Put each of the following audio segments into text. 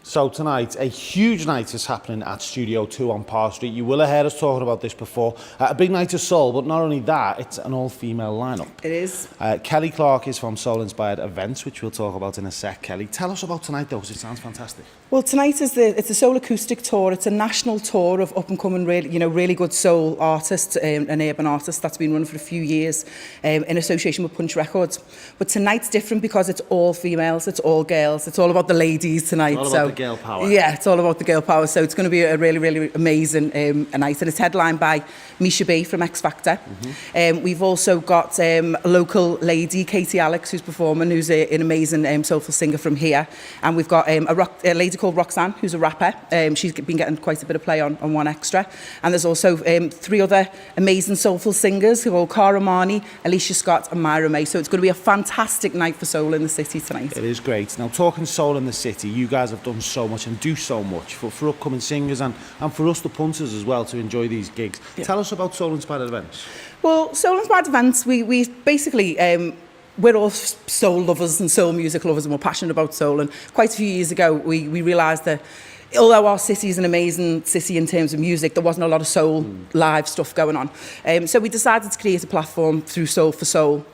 So tonight, a huge night is happening at Studio 2 on Park Street. You will have heard us talking about this before. A big night of soul, but not only that, it's an all-female lineup. It is. Kelly Clark is from Soul Inspired Events, which we'll talk about in a sec. Kelly, tell us about tonight, though, because it sounds fantastic. Well, tonight is it's a soul acoustic tour. It's a national tour of up-and-coming, really good soul artists and urban artists that's been run for a few years in association with Punch Records. But tonight's different because it's all females, it's all girls, it's all about the ladies tonight. It's all about the girl power. Yeah, it's all about the girl power. So it's going to be a really amazing night. And it's headlined by Misha B from X Factor. We've also got a local lady, Katie Alex, who's performing, who's an amazing soulful singer from here. And we've got a lady called Roxanne, who's a rapper. She's been getting quite a bit of play on One Extra. And there's also 3 other amazing soulful singers who are Cara Marnie, Alicia Scott and Myra May. So it's going to be a fantastic night for soul in the city tonight. It is great. Now, talking soul in the city, you guys have done so much and do so much for upcoming singers and for us, the punters, as well, to enjoy these gigs. Yeah. Tell us about Soul Inspired Events. Well, Soul Inspired Events, we basically... we're all soul lovers and soul music lovers, and we're passionate about soul. And quite a few years ago, we realised that although our city is an amazing city in terms of music, there wasn't a lot of soul live stuff going on. So we decided to create a platform through Soul for Soul,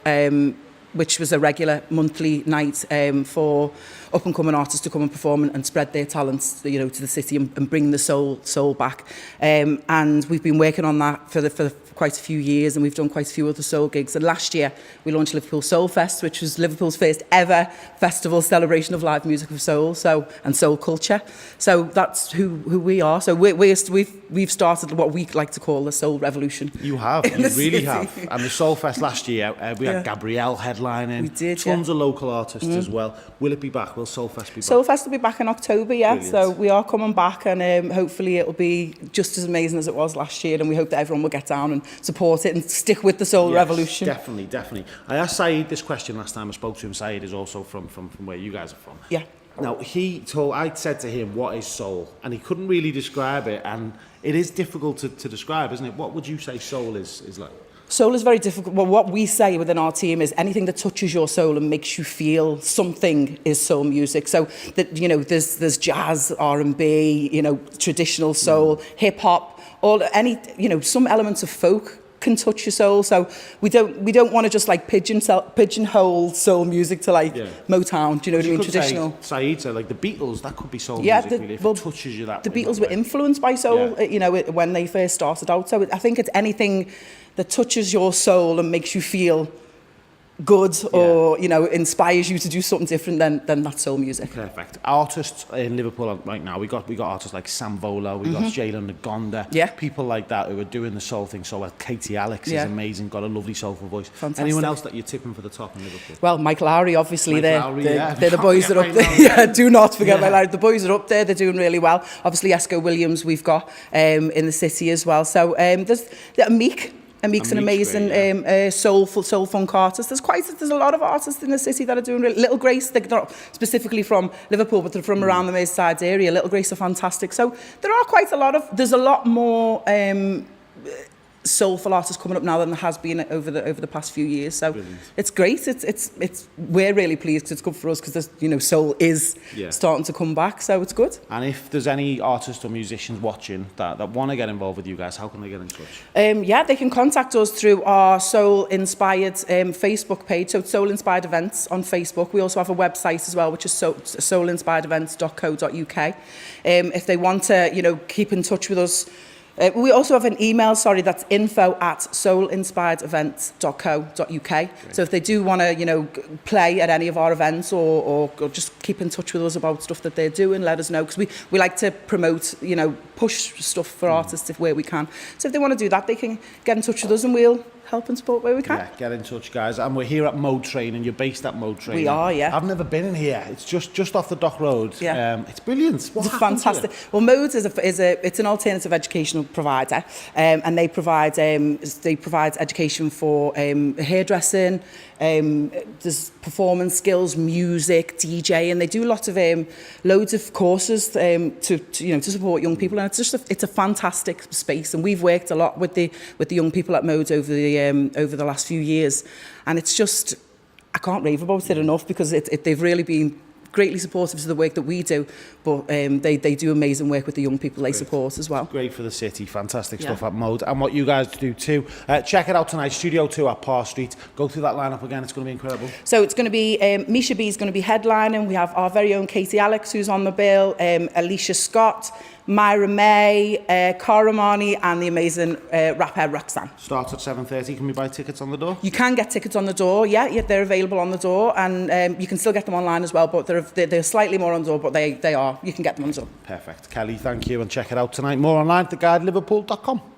which was a regular monthly night for up-and-coming artists to come and perform and spread their talents, to the city and bring the soul back. And we've been working on that for quite a few years, and we've done quite a few other soul gigs. And last year we launched Liverpool Soul Fest, which was Liverpool's first ever festival celebration of live music of soul, and soul culture. So that's who we are. So we've started what we like to call the soul revolution. You have, you really have. And the Soul Fest last year, we had Gabrielle headlining. We did, tons of local artists as well. Will it be back? Will Soul Fest be back? Soul Fest will be back in October, yeah. Brilliant. So we are coming back, and hopefully it'll be just as amazing as it was last year. And we hope that everyone will get down and support it and stick with the soul revolution. Definitely. I asked Saeed this question last time I spoke to him. Saeed is also from where you guys are from. Yeah. Now, I said to him, what is soul? And he couldn't really describe it. And it is difficult to describe, isn't it? What would you say soul is like? Soul is very difficult. Well, what we say within our team is anything that touches your soul and makes you feel something is soul music. So that there's jazz, R&B, traditional soul, hip hop, some elements of folk can touch your soul. So we don't want to just like pigeonhole soul music to Motown. Do you know what I mean? Traditional. Saeed said like the Beatles, that could be soul music. Really, if it touches you that way. The Beatles were influenced by soul, when they first started out. So I think it's anything that touches your soul and makes you feel good or inspires you to do something different than that soul music. Perfect. Artists in Liverpool right now, we got artists like Sam Vola, we got Jalen Nagonda, people like that who are doing the soul thing so well. Katie Alex is amazing, got a lovely soulful voice. Fantastic. Anyone else that you're tipping for the top in Liverpool? Well, Mike Lowry, obviously. They're the boys that are up there. Yeah, do not forget Mike Lowry. The boys are up there, they're doing really well. Obviously Esco Williams we've got in the city as well. So there's Meek. And Meek's an amazing soul funk artist. There's a lot of artists in the city that are doing really. Little Grace, they're not specifically from Liverpool, but they're from around the Merseyside area. Little Grace are fantastic. So there's a lot more soulful artists coming up now than there has been over the past few years. So brilliant. It's great. We're really pleased because it's good for us because soul is starting to come back. So it's good. And if there's any artists or musicians watching that want to get involved with you guys, how can they get in touch? They can contact us through our Soul Inspired Facebook page. So it's Soul Inspired Events on Facebook. We also have a website as well, which is soulinspiredevents.co.uk. If they want to, keep in touch with us. We also have an email, that's info@soulinspiredevents.co.uk. So if they do want to, play at any of our events or just keep in touch with us about stuff that they're doing, let us know. Because we like to promote, push stuff for artists where we can. So if they want to do that, they can get in touch with us and we'll help and support where we can. Yeah, get in touch, guys. And we're here at Mode Train, and you're based at Mode Train. We are, yeah. I've never been in here. It's just off the Dock Road. Yeah. It's brilliant. It's fantastic. Well, Mode it's an alternative educational provider, and they provide education for hairdressing. There's performance skills, music, DJ, and they do lots of loads of courses to support young people. And it's a fantastic space. And we've worked a lot with the young people at Mode over the last few years, and it's just I can't rave about it enough because they've really been greatly supportive of the work that we do, but they do amazing work with the young people they support as well. Great for the city, fantastic stuff at Mode, and what you guys do too. Check it out tonight, Studio 2 at Parr Street. Go through that lineup again, it's going to be incredible. So it's going to be, Misha B is going to be headlining. We have our very own Katie Alex who's on the bill, Alicia Scott, Myra May, Cara Marnie, and the amazing rapper Roxanne. Starts at 7:30. Can we buy tickets on the door? You can get tickets on the door, yeah, they're available on the door, and you can still get them online as well, but they're slightly more on the door, but you can get them on the door. Perfect. Kelly, thank you, and check it out tonight. More online at theguideliverpool.com.